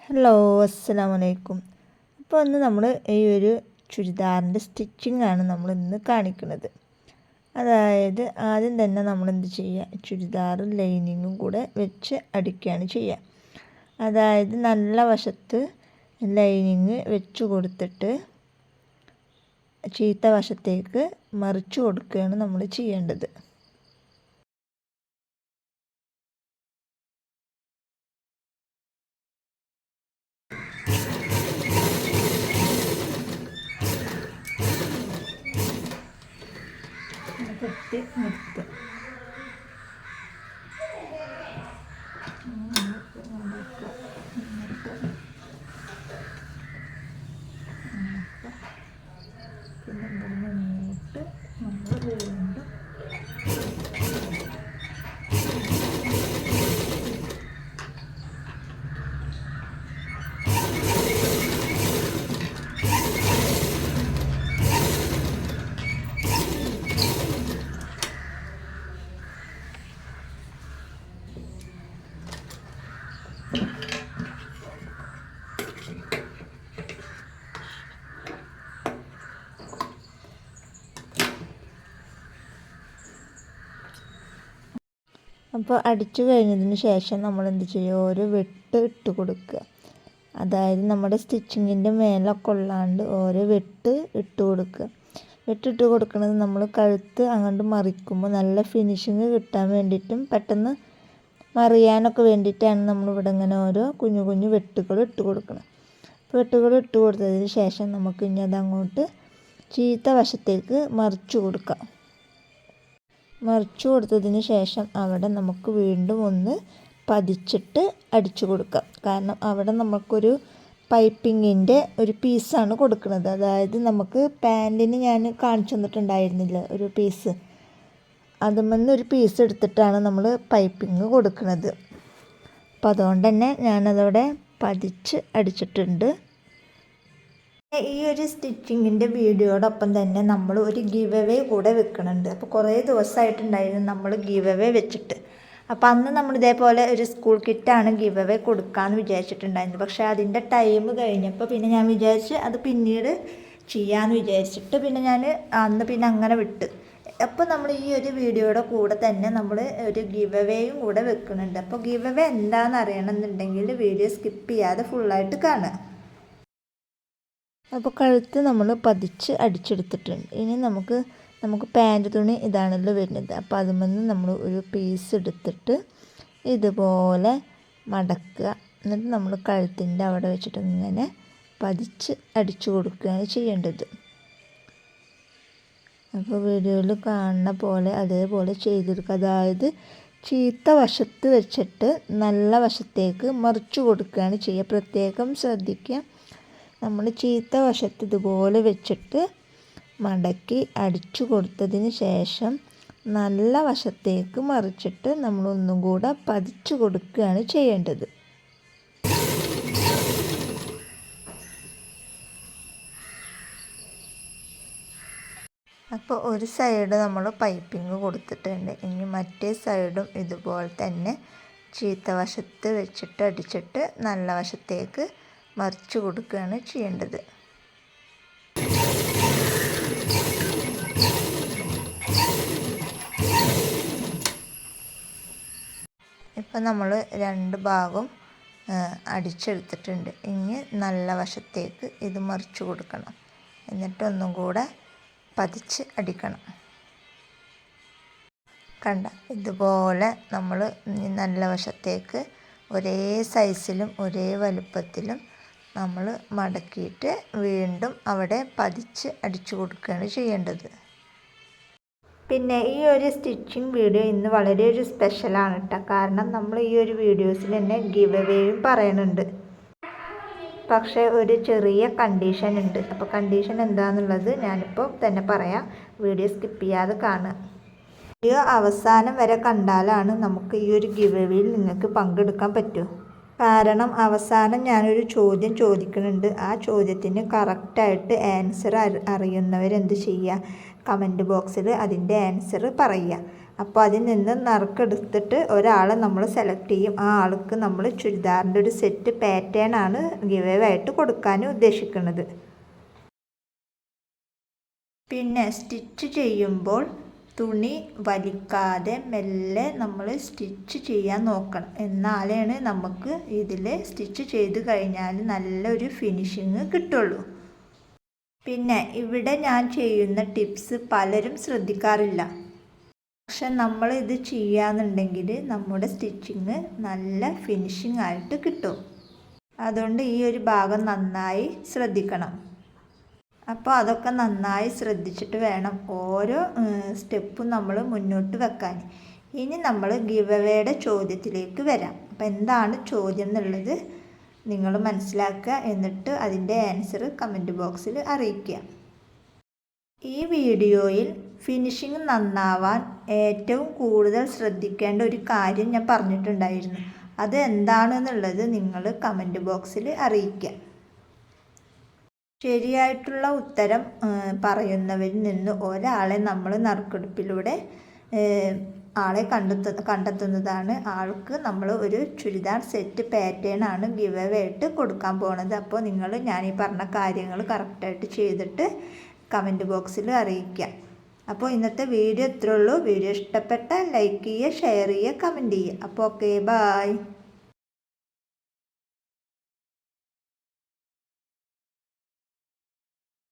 Hello, അസ്സലാമു അലൈക്കും. അപ്പോൾ ഇന്ന് നമ്മൾ ഈ ഒരു ചുരിദാറിൻ്റെ സ്റ്റിച്ചിങ് ആണ് നമ്മൾ ഇന്ന് കാണിക്കുന്നത്. അതായത് ആദ്യം തന്നെ നമ്മൾ എന്ത് ചെയ്യുക, ചുരിദാറും ലൈനിങ്ങും കൂടെ വെച്ച് അടിക്കുകയാണ് ചെയ്യുക. അതായത് നല്ല വശത്ത് ലൈനിങ് വെച്ച് കൊടുത്തിട്ട് ചീത്ത വശത്തേക്ക് മറിച്ച് കൊടുക്കുകയാണ് നമ്മൾ ചെയ്യേണ്ടത്. കെട്ടി നിർത്തുക. പിന്നെ മുന്നോട്ട് നമ്മൾ വീണ്ടും അപ്പോൾ അടിച്ചു കഴിഞ്ഞതിന് ശേഷം നമ്മൾ എന്ത് ചെയ്യുക, ഓരോ വെട്ട് ഇട്ട് കൊടുക്കുക. അതായത് നമ്മുടെ സ്റ്റിച്ചിങ്ങിൻ്റെ മേലെ കൊള്ളാണ്ട് ഓരോ വെട്ട് ഇട്ട് കൊടുക്കുക. വെട്ടിട്ട് കൊടുക്കുന്നത് നമ്മൾ കഴുത്ത് അങ്ങോട്ട് മറിക്കുമ്പോൾ നല്ല ഫിനിഷിങ് കിട്ടാൻ വേണ്ടിയിട്ടും പെട്ടെന്ന് മറിയാനൊക്കെ വേണ്ടിയിട്ടാണ് നമ്മളിവിടെ ഇങ്ങനെ ഓരോ കുഞ്ഞു കുഞ്ഞു വെട്ടുകൾ ഇട്ട് കൊടുക്കണം. വെട്ടുകൾ ഇട്ട് കൊടുത്തതിന് ശേഷം നമുക്ക് ഇനി അതങ്ങോട്ട് ചീത്ത വശത്തേക്ക് മറിച്ചു കൊടുക്കാം. മറിച്ചു കൊടുത്തതിന് ശേഷം അവിടെ നമുക്ക് വീണ്ടും ഒന്ന് പതിച്ചിട്ട് അടിച്ചു കൊടുക്കാം. കാരണം അവിടെ നമുക്കൊരു പൈപ്പിങ്ങിൻ്റെ ഒരു പീസാണ് കൊടുക്കുന്നത്. അതായത് നമുക്ക് പാൻറ്റിന് ഞാൻ കാണിച്ചു തന്നിട്ടുണ്ടായിരുന്നില്ല ഒരു പീസ്, അതുമെന്ന് ഒരു പീസ് എടുത്തിട്ടാണ് നമ്മൾ പൈപ്പിങ് കൊടുക്കുന്നത്. അപ്പം അതുകൊണ്ട് തന്നെ ഞാനതവിടെ പതിച്ച് അടിച്ചിട്ടുണ്ട്. ഈ ഒരു സ്റ്റിച്ചിങ്ങിൻ്റെ വീഡിയോടൊപ്പം തന്നെ നമ്മൾ ഒരു ഗിവ് അവേ കൂടെ വെക്കുന്നുണ്ട്. അപ്പോൾ കുറേ ദിവസമായിട്ടുണ്ടായിരുന്നു നമ്മൾ ഗിവ് അവേ വെച്ചിട്ട്. അപ്പോൾ അന്ന് നമ്മൾ ഇതേപോലെ ഒരു സ്കൂൾ കിറ്റാണ് ഗിവ് അവേ കൊടുക്കാമെന്ന് വിചാരിച്ചിട്ടുണ്ടായിരുന്നു. പക്ഷേ അതിൻ്റെ ടൈം കഴിഞ്ഞപ്പോൾ പിന്നെ ഞാൻ വിചാരിച്ച് അത് പിന്നീട് ചെയ്യാമെന്ന് വിചാരിച്ചിട്ട് പിന്നെ ഞാൻ അന്ന് പിന്നെ അങ്ങനെ വിട്ട്. അപ്പോൾ നമ്മൾ ഈ ഒരു വീഡിയോയുടെ കൂടെ തന്നെ നമ്മൾ ഒരു ഗിവ് അവേയും കൂടെ വെക്കുന്നുണ്ട്. അപ്പോൾ ഗിവ് അവേ എന്താണെന്ന് അറിയണമെന്നുണ്ടെങ്കിൽ വീഡിയോ സ്കിപ്പ് ചെയ്യാതെ ഫുള്ളായിട്ട് കാണുക. അപ്പോൾ കഴുത്ത് നമ്മൾ പതിച്ച് അടിച്ചെടുത്തിട്ടുണ്ട്. ഇനി നമുക്ക് പാൻറ് തുണി ഇതാണല്ലോ വരുന്നത്. അപ്പോൾ അതിൽ നമ്മൾ ഒരു പീസ് എടുത്തിട്ട് ഇതുപോലെ മടക്കുക. എന്നിട്ട് നമ്മൾ കഴുത്തിൻ്റെ അവിടെ വെച്ചിട്ട് ഇങ്ങനെ പതിച്ച് അടിച്ചു കൊടുക്കുകയാണ് ചെയ്യേണ്ടത്. അപ്പോൾ വീഡിയോയിൽ കാണുന്ന പോലെ അതേപോലെ ചെയ്തെടുക്കുക. അതായത് ചീത്ത വശത്ത് വെച്ചിട്ട് നല്ല വശത്തേക്ക് മറിച്ചു കൊടുക്കുകയാണ് ചെയ്യുക. പ്രത്യേകം ശ്രദ്ധിക്കുക, നമ്മൾ ചീത്ത വശത്ത് ഇതുപോലെ വെച്ചിട്ട് മടക്കി അടിച്ചു കൊടുത്തതിന് ശേഷം നല്ല വശത്തേക്ക് മറിച്ചിട്ട് നമ്മളൊന്നും കൂടെ പതിച്ചു കൊടുക്കുകയാണ് ചെയ്യേണ്ടത്. അപ്പോൾ ഒരു സൈഡ് നമ്മൾ പൈപ്പിങ് കൊടുത്തിട്ടുണ്ട്. ഇനി മറ്റേ സൈഡും ഇതുപോലെ തന്നെ ചീത്ത വശത്ത് വെച്ചിട്ട് അടിച്ചിട്ട് നല്ല വശത്തേക്ക് മറിച്ച് കൊടുക്കുകയാണ് ചെയ്യേണ്ടത്. ഇപ്പം നമ്മൾ രണ്ട് ഭാഗവും അടിച്ചെടുത്തിട്ടുണ്ട്. ഇനി നല്ല വശത്തേക്ക് ഇത് മറിച്ച് കൊടുക്കണം. എന്നിട്ട് ഒന്നും കൂടെ പതിച്ച് അടിക്കണം. കണ്ട, ഇതുപോലെ നമ്മൾ നല്ല വശത്തേക്ക് ഒരേ സൈസിലും ഒരേ വലുപ്പത്തിലും നമ്മൾ മടക്കിയിട്ട് വീണ്ടും അവിടെ പതിച്ച് അടിച്ചു കൊടുക്കുകയാണ് ചെയ്യേണ്ടത്. പിന്നെ ഈ ഒരു സ്റ്റിച്ചിങ് വീഡിയോ ഇന്ന് വളരെ ഒരു സ്പെഷ്യലാണ് കേട്ടോ. കാരണം നമ്മൾ ഈ ഒരു വീഡിയോസിൽ തന്നെ ഗിവ് അവേയും പറയുന്നുണ്ട്. പക്ഷേ ഒരു ചെറിയ കണ്ടീഷൻ ഉണ്ട്. അപ്പോൾ കണ്ടീഷൻ എന്താണെന്നുള്ളത് ഞാനിപ്പോൾ തന്നെ പറയാം. വീഡിയോ സ്കിപ്പ് ചെയ്യാതെ കാണുക. വീഡിയോ അവസാനം വരെ കണ്ടാലാണ് നമുക്ക് ഈ ഒരു ഗിവ് അവേയിൽ നിങ്ങൾക്ക് പങ്കെടുക്കാൻ പറ്റൂ. കാരണം അവസാനം ഞാനൊരു ചോദ്യം ചോദിക്കുന്നുണ്ട്. ആ ചോദ്യത്തിന് കറക്റ്റായിട്ട് ആൻസർ അറിയുന്നവരെന്ത് ചെയ്യുക, കമൻറ്റ് ബോക്സിൽ അതിൻ്റെ ആൻസർ പറയുക. അപ്പോൾ അതിൽ നിന്ന് നറുക്കെടുത്തിട്ട് ഒരാളെ നമ്മൾ സെലക്ട് ചെയ്യും. ആ ആൾക്ക് നമ്മൾ ചുരിദാറിൻ്റെ ഒരു സെറ്റ് പാറ്റേൺ ആണ് ഗിവ് അവേ ആയിട്ട് കൊടുക്കാൻ ഉദ്ദേശിക്കുന്നത്. പിന്നെ സ്റ്റിച്ച് ചെയ്യുമ്പോൾ തുണി വലിക്കാതെ മെല്ലെ നമ്മൾ സ്റ്റിച്ച് ചെയ്യാൻ നോക്കണം. എന്നാലാണ് നമുക്ക് ഇതിൽ സ്റ്റിച്ച് ചെയ്ത് കഴിഞ്ഞാൽ നല്ലൊരു ഫിനിഷിങ് കിട്ടുള്ളൂ. പിന്നെ ഇവിടെ ഞാൻ ചെയ്യുന്ന ടിപ്സ് പലരും ശ്രദ്ധിക്കാറില്ല. പക്ഷെ നമ്മൾ ഇത് ചെയ്യാന്നുണ്ടെങ്കിൽ നമ്മുടെ സ്റ്റിച്ചിങ് നല്ല ഫിനിഷിംഗ് ആയിട്ട് കിട്ടും. അതുകൊണ്ട് ഈ ഒരു ഭാഗം നന്നായി ശ്രദ്ധിക്കണം. അപ്പോൾ അതൊക്കെ നന്നായി ശ്രദ്ധിച്ചിട്ട് വേണം ഓരോ സ്റ്റെപ്പും നമ്മൾ മുന്നോട്ട് വെക്കാൻ. ഇനി നമ്മൾ ഗിവ് അവേയുടെ ചോദ്യത്തിലേക്ക് വരാം. അപ്പോൾ എന്താണ് ചോദ്യം എന്നുള്ളത് നിങ്ങൾ മനസ്സിലാക്കുക. എന്നിട്ട് അതിൻ്റെ ആൻസർ കമൻറ്റ് ബോക്സിൽ അറിയിക്കുക. ഈ വീഡിയോയിൽ ഫിനിഷിംഗ് നന്നാവാൻ ഏറ്റവും കൂടുതൽ ശ്രദ്ധിക്കേണ്ട ഒരു കാര്യം ഞാൻ പറഞ്ഞിട്ടുണ്ടായിരുന്നു. അത് എന്താണെന്നുള്ളത് നിങ്ങൾ കമൻറ്റ് ബോക്സിൽ അറിയിക്കുക. ശരിയായിട്ടുള്ള ഉത്തരം പറയുന്നവരിൽ നിന്ന് ഒരാളെ നമ്മൾ നറുക്കെടുപ്പിലൂടെ ആളെ കണ്ടെത്തുന്നതാണ്. ആൾക്ക് നമ്മൾ ഒരു ചുരിദാർ സെറ്റ് പാറ്റേൺ ആണ് ഗിവ് അവേ ആയിട്ട് കൊടുക്കാൻ പോകുന്നത്. അപ്പോൾ നിങ്ങൾ ഞാൻ ഈ പറഞ്ഞ കാര്യങ്ങൾ കറക്റ്റായിട്ട് ചെയ്തിട്ട് കമൻറ്റ് ബോക്സിൽ അറിയിക്കുക. അപ്പോൾ ഇന്നത്തെ വീഡിയോ ഇത്രയേ ഉള്ളൂ. വീഡിയോ ഇഷ്ടപ്പെട്ടാൽ ലൈക്ക് ചെയ്യുക, ഷെയർ ചെയ്യുക, കമൻറ്റ് ചെയ്യുക. അപ്പോൾ ഓക്കെ, ബായ്.